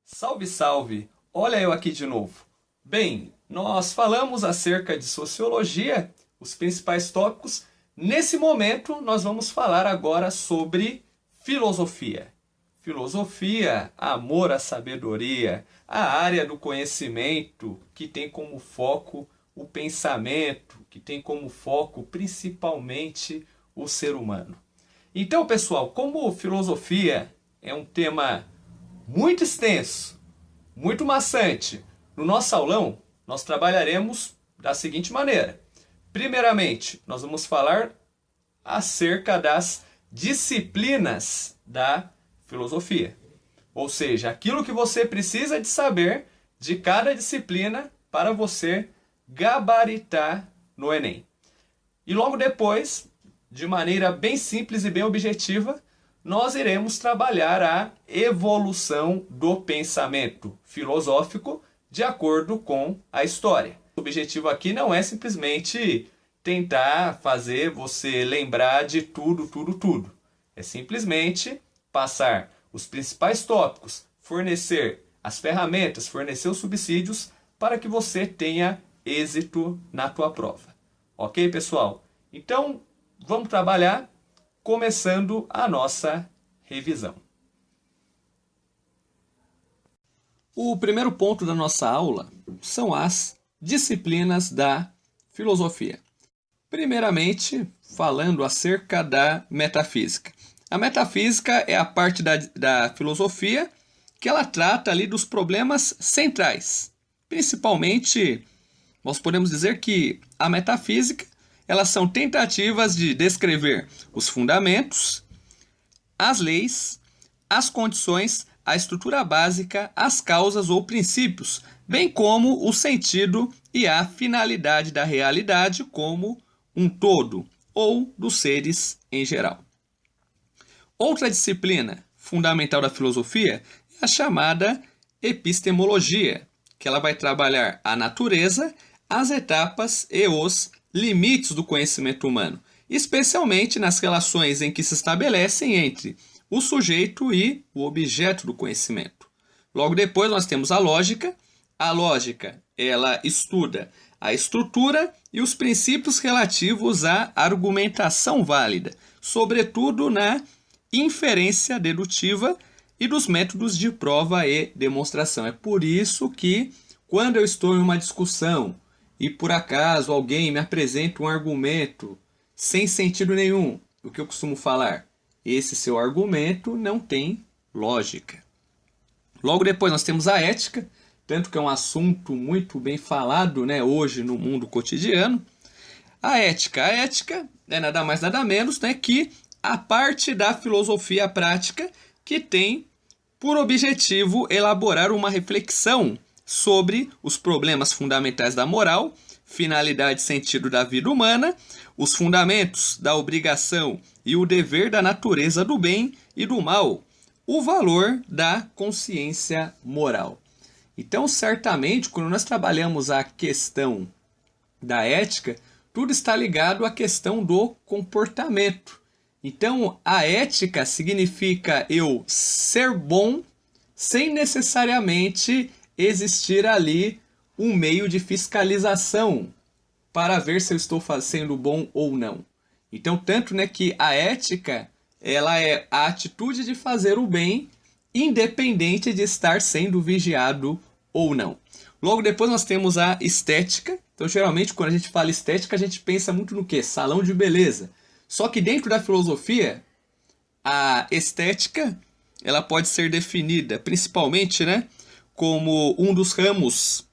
Salve, salve! Olha eu aqui de novo. Bem, nós falamos acerca de sociologia, os principais tópicos. Nesse momento, nós vamos falar agora sobre filosofia. Filosofia, amor à sabedoria, a área do conhecimento que tem como foco o pensamento, que tem como foco principalmente o ser humano. Então, pessoal, como filosofia é um tema muito extenso, muito maçante, no nosso aulão nós trabalharemos da seguinte maneira. Primeiramente, nós vamos falar acerca das disciplinas da filosofia. Ou seja, aquilo que você precisa de saber de cada disciplina para você gabaritar no Enem. E logo depois, de maneira bem simples e bem objetiva, nós iremos trabalhar a evolução do pensamento filosófico de acordo com a história. O objetivo aqui não é simplesmente tentar fazer você lembrar de tudo. É simplesmente passar os principais tópicos, fornecer as ferramentas, fornecer os subsídios para que você tenha êxito na tua prova. Ok, pessoal? Então, vamos trabalhar começando a nossa revisão. O primeiro ponto da nossa aula são as disciplinas da filosofia. Primeiramente, falando acerca da metafísica. A metafísica é a parte da filosofia que ela trata ali dos problemas centrais. Principalmente, nós podemos dizer que a metafísica elas são tentativas de descrever os fundamentos, as leis, as condições, a estrutura básica, as causas ou princípios, bem como o sentido e a finalidade da realidade como um todo, ou dos seres em geral. Outra disciplina fundamental da filosofia é a chamada epistemologia, que ela vai trabalhar a natureza, as etapas e os limites do conhecimento humano, especialmente nas relações em que se estabelecem entre o sujeito e o objeto do conhecimento. Logo depois nós temos a lógica. A lógica, ela estuda a estrutura e os princípios relativos à argumentação válida, sobretudo na inferência dedutiva e dos métodos de prova e demonstração. É por isso que, quando eu estou em uma discussão e por acaso alguém me apresenta um argumento sem sentido nenhum, o que eu costumo falar? Esse seu argumento não tem lógica. Logo depois nós temos a ética, tanto que é um assunto muito bem falado, né, hoje no mundo cotidiano. A ética é nada mais nada menos, né, que a parte da filosofia prática que tem por objetivo elaborar uma reflexão sobre os problemas fundamentais da moral, finalidade e sentido da vida humana, os fundamentos da obrigação e o dever da natureza do bem e do mal, o valor da consciência moral. Então, certamente, quando nós trabalhamos a questão da ética, tudo está ligado à questão do comportamento. Então, a ética significa eu ser bom sem necessariamente existir ali um meio de fiscalização para ver se eu estou sendo bom ou não. Então, tanto que a ética ela é a atitude de fazer o bem, independente de estar sendo vigiado ou não. Logo depois nós temos a estética. Então, geralmente, quando a gente fala estética, a gente pensa muito no quê? Salão de beleza. Só que dentro da filosofia, a estética ela pode ser definida principalmente, como um dos ramos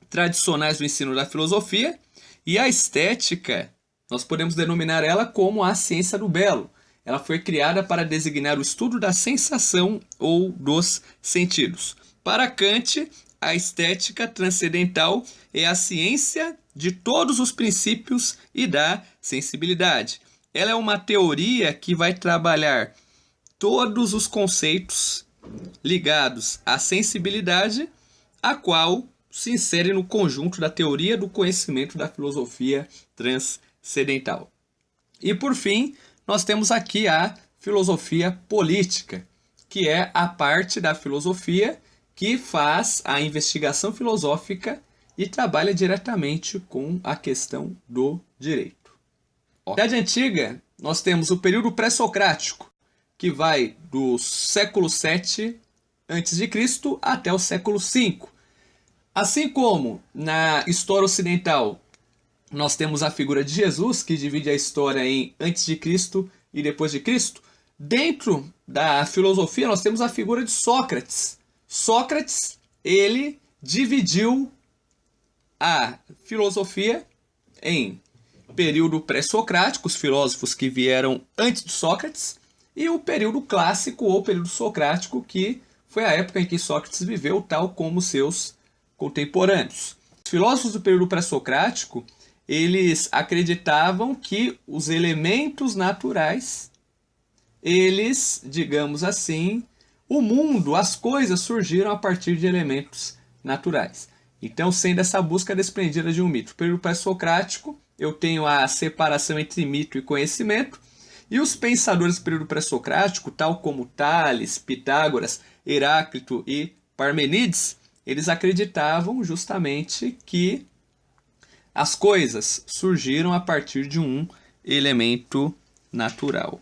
tradicionais do ensino da filosofia, e a estética, nós podemos denominar ela como a ciência do belo. Ela foi criada para designar o estudo da sensação ou dos sentidos. Para Kant, a estética transcendental é a ciência de todos os princípios e da sensibilidade. Ela é uma teoria que vai trabalhar todos os conceitos ligados à sensibilidade, a qual se insere no conjunto da teoria do conhecimento da filosofia transcendental. E por fim, nós temos aqui a filosofia política, que é a parte da filosofia que faz a investigação filosófica e trabalha diretamente com a questão do direito. Na Idade Antiga, nós temos o período pré-socrático, que vai do século 7 a.C. até o século 5. Assim como na história ocidental nós temos a figura de Jesus, que divide a história em antes de Cristo e depois de Cristo, dentro da filosofia nós temos a figura de Sócrates. Sócrates, ele dividiu a filosofia em período pré-socrático, os filósofos que vieram antes de Sócrates, e o período clássico ou período socrático, que foi a época em que Sócrates viveu, tal como seus contemporâneos. Os filósofos do período pré-socrático, eles acreditavam que os elementos naturais, eles, digamos assim, o mundo, as coisas surgiram a partir de elementos naturais. Então, sendo essa busca desprendida de um mito. No período pré-socrático, eu tenho a separação entre mito e conhecimento, e os pensadores do período pré-socrático, tal como Tales, Pitágoras, Heráclito e Parmênides, eles acreditavam justamente que as coisas surgiram a partir de um elemento natural.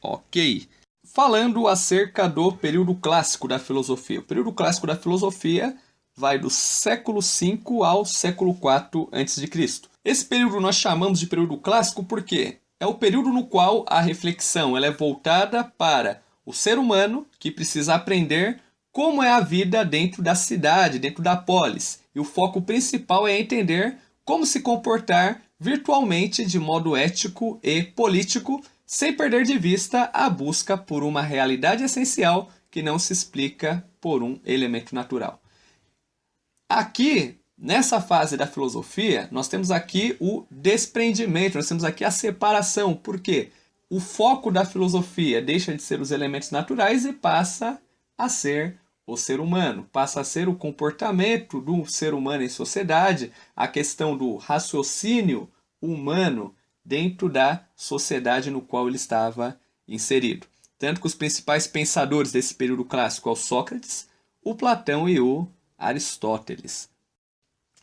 Ok. Falando acerca do período clássico da filosofia. O período clássico da filosofia vai do século V ao século IV a.C. Esse período nós chamamos de período clássico porque é o período no qual a reflexão ela é voltada para o ser humano que precisa aprender como é a vida dentro da cidade, dentro da polis. E o foco principal é entender como se comportar virtualmente de modo ético e político, sem perder de vista a busca por uma realidade essencial que não se explica por um elemento natural. Aqui, nessa fase da filosofia, nós temos aqui o desprendimento, nós temos aqui a separação, porque o foco da filosofia deixa de ser os elementos naturais e passa a ser o ser humano, passa a ser o comportamento do ser humano em sociedade, a questão do raciocínio humano dentro da sociedade no qual ele estava inserido. Tanto que os principais pensadores desse período clássico são o Sócrates, o Platão e o Aristóteles.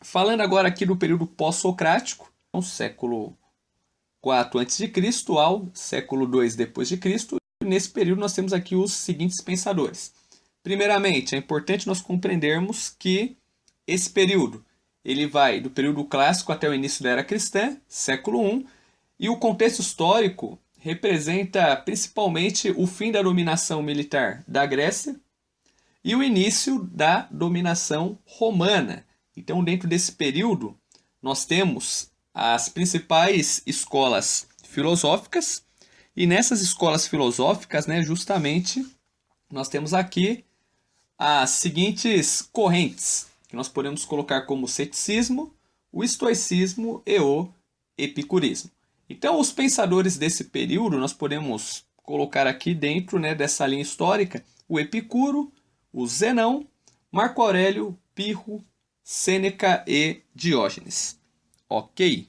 Falando agora aqui do período pós-socrático, do século IV a.C. ao século II depois de Cristo, nesse período nós temos aqui os seguintes pensadores. Primeiramente, é importante nós compreendermos que esse período ele vai do período clássico até o início da era cristã, século I, e o contexto histórico representa principalmente o fim da dominação militar da Grécia e o início da dominação romana. Então, dentro desse período, nós temos as principais escolas filosóficas, e nessas escolas filosóficas, justamente, nós temos aqui as seguintes correntes, que nós podemos colocar como o ceticismo, o estoicismo e o epicurismo. Então, os pensadores desse período, nós podemos colocar aqui dentro dessa linha histórica o Epicuro, o Zenão, Marco Aurélio, Pirro, Sêneca e Diógenes. Ok?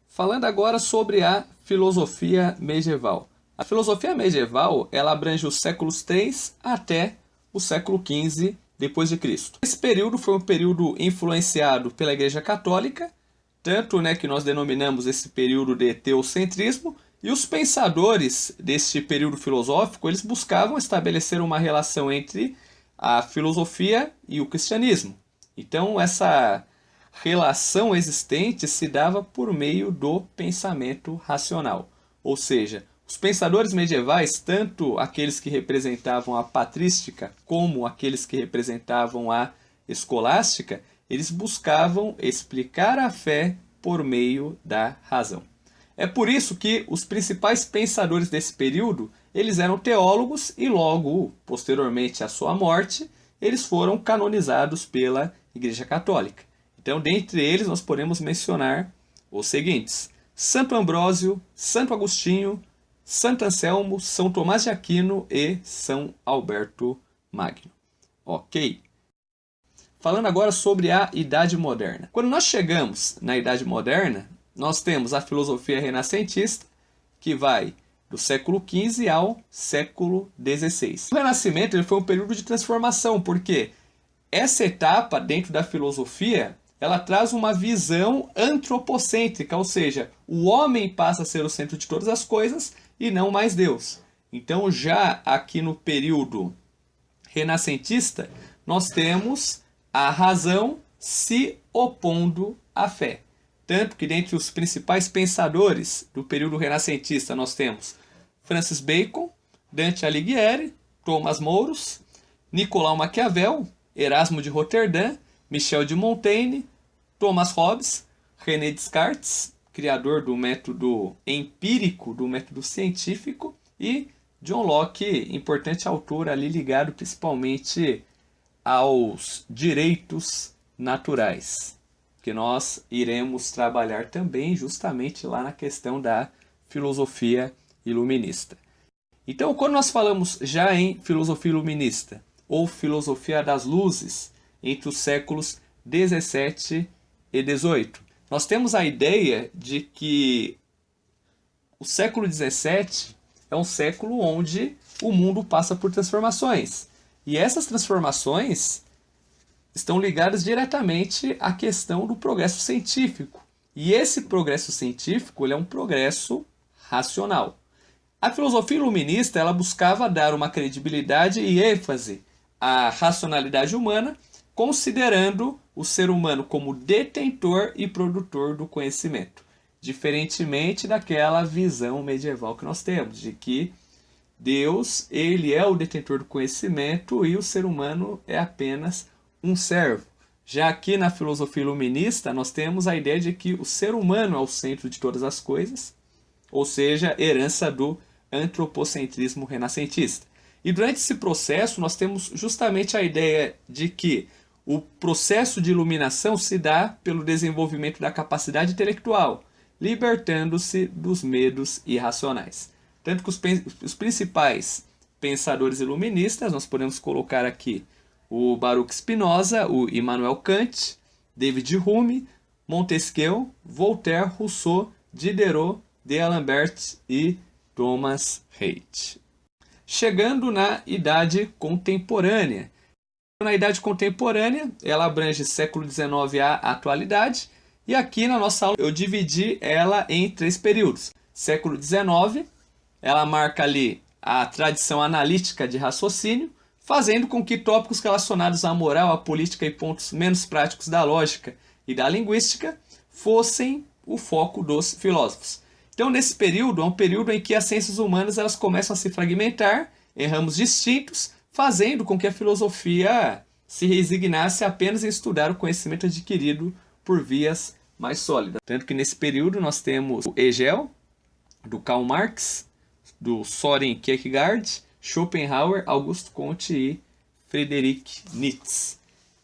Falando agora sobre a filosofia medieval. A filosofia medieval ela abrange os séculos 3 até o século XV depois de Cristo. Esse período foi um período influenciado pela Igreja Católica, tanto que nós denominamos esse período de teocentrismo, e os pensadores deste período filosófico eles buscavam estabelecer uma relação entre a filosofia e o cristianismo. Então essa relação existente se dava por meio do pensamento racional, ou seja, os pensadores medievais, tanto aqueles que representavam a patrística como aqueles que representavam a escolástica, eles buscavam explicar a fé por meio da razão. É por isso que os principais pensadores desse período, eles eram teólogos e logo, posteriormente à sua morte, eles foram canonizados pela Igreja Católica. Então, dentre eles, nós podemos mencionar os seguintes: Santo Ambrósio, Santo Agostinho, Santo Anselmo, São Tomás de Aquino e São Alberto Magno. Ok? Falando agora sobre a Idade Moderna. Quando nós chegamos na Idade Moderna, nós temos a filosofia renascentista, que vai do século XV ao século XVI. O Renascimento ele foi um período de transformação, porque essa etapa dentro da filosofia ela traz uma visão antropocêntrica, ou seja, o homem passa a ser o centro de todas as coisas e não mais Deus. Então, já aqui no período renascentista, nós temos a razão se opondo à fé. Tanto que dentre os principais pensadores do período renascentista nós temos Francis Bacon, Dante Alighieri, Thomas More, Nicolau Maquiavel, Erasmo de Roterdã, Michel de Montaigne, Thomas Hobbes, René Descartes, criador do método empírico, do método científico, e John Locke, importante autor ali ligado principalmente aos direitos naturais, que nós iremos trabalhar também justamente lá na questão da filosofia iluminista. Então, quando nós falamos já em filosofia iluminista ou filosofia das luzes entre os séculos 17 e 18, nós temos a ideia de que o século 17 é um século onde o mundo passa por transformações. E essas transformações estão ligadas diretamente à questão do progresso científico. E esse progresso científico ele é um progresso racional. A filosofia iluminista ela buscava dar uma credibilidade e ênfase à racionalidade humana, considerando o ser humano como detentor e produtor do conhecimento, diferentemente daquela visão medieval que nós temos, de que Deus ele é o detentor do conhecimento e o ser humano é apenas um servo. Já aqui na filosofia iluminista, nós temos a ideia de que o ser humano é o centro de todas as coisas, ou seja, herança do antropocentrismo renascentista. E durante esse processo, nós temos justamente a ideia de que o processo de iluminação se dá pelo desenvolvimento da capacidade intelectual, libertando-se dos medos irracionais. Tanto que os principais pensadores iluministas, nós podemos colocar aqui o Baruch Spinoza, o Immanuel Kant, David Hume, Montesquieu, Voltaire, Rousseau, Diderot, D'Alembert e Thomas Haidt. Chegando na Idade Contemporânea. Na Idade Contemporânea, ela abrange século XIX à atualidade, e aqui na nossa aula eu dividi ela em 3 períodos. Século XIX, ela marca ali a tradição analítica de raciocínio, fazendo com que tópicos relacionados à moral, à política e pontos menos práticos da lógica e da linguística fossem o foco dos filósofos. Então, nesse período, é um período em que as ciências humanas elas começam a se fragmentar em ramos distintos, fazendo com que a filosofia se resignasse apenas em estudar o conhecimento adquirido por vias mais sólidas. Tanto que nesse período nós temos o Hegel, do Karl Marx, do Soren Kierkegaard, Schopenhauer, Auguste Comte e Friedrich Nietzsche.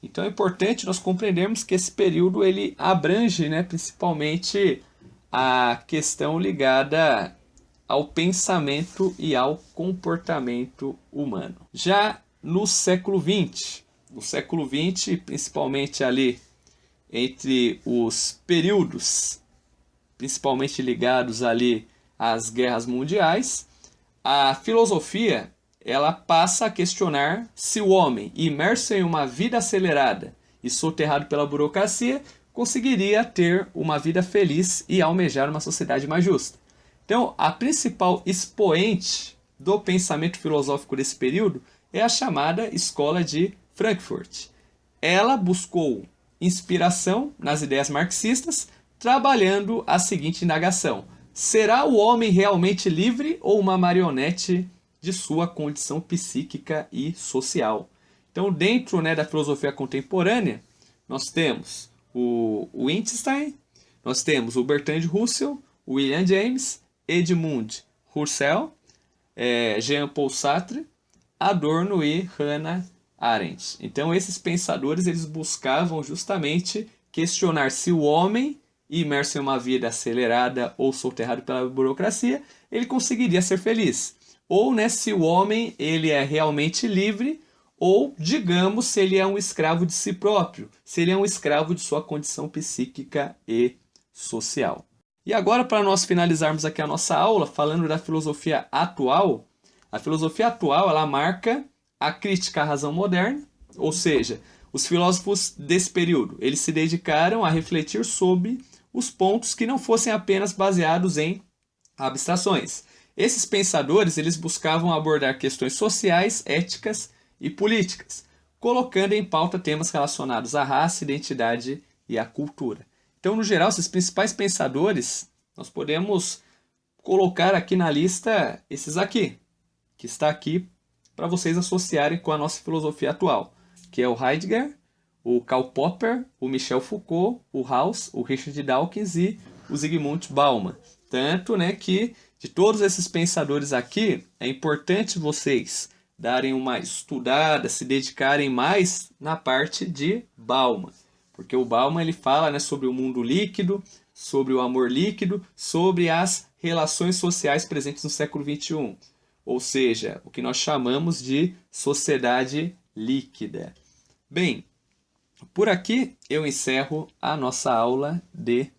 Então é importante nós compreendermos que esse período ele abrange, principalmente a questão ligada ao pensamento e ao comportamento humano. Já no século XX, principalmente ali entre os períodos, principalmente ligados ali às guerras mundiais, a filosofia ela passa a questionar se o homem, imerso em uma vida acelerada e soterrado pela burocracia, conseguiria ter uma vida feliz e almejar uma sociedade mais justa. Então, a principal expoente do pensamento filosófico desse período é a chamada Escola de Frankfurt. Ela buscou inspiração nas ideias marxistas, trabalhando a seguinte indagação: será o homem realmente livre ou uma marionete de sua condição psíquica e social? Então, dentro da filosofia contemporânea, nós temos o Wittgenstein, nós temos o Bertrand Russell, William James, Edmund Husserl, Jean-Paul Sartre, Adorno e Hannah Arendt. Então, esses pensadores eles buscavam justamente questionar se o homem, imerso em uma vida acelerada ou soterrado pela burocracia, ele conseguiria ser feliz. Ou se o homem ele é realmente livre, ou, digamos, se ele é um escravo de si próprio, se ele é um escravo de sua condição psíquica e social. E agora, para nós finalizarmos aqui a nossa aula, falando da filosofia atual, a filosofia atual ela marca a crítica à razão moderna, ou seja, os filósofos desse período eles se dedicaram a refletir sobre os pontos que não fossem apenas baseados em abstrações. Esses pensadores eles buscavam abordar questões sociais, éticas e políticas, colocando em pauta temas relacionados à raça, identidade e à cultura. Então, no geral, esses principais pensadores, nós podemos colocar aqui na lista esses aqui, que está aqui para vocês associarem com a nossa filosofia atual, que é o Heidegger, o Karl Popper, o Michel Foucault, o Rawls, o Richard Dawkins e o Zygmunt Bauman. Tanto, né, que de todos esses pensadores aqui, é importante vocês darem uma estudada, se dedicarem mais na parte de Bauman. Porque o Bauman ele fala, né, sobre o mundo líquido, sobre o amor líquido, sobre as relações sociais presentes no século XXI. Ou seja, o que nós chamamos de sociedade líquida. Bem, por aqui eu encerro a nossa aula de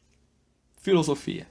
filosofia.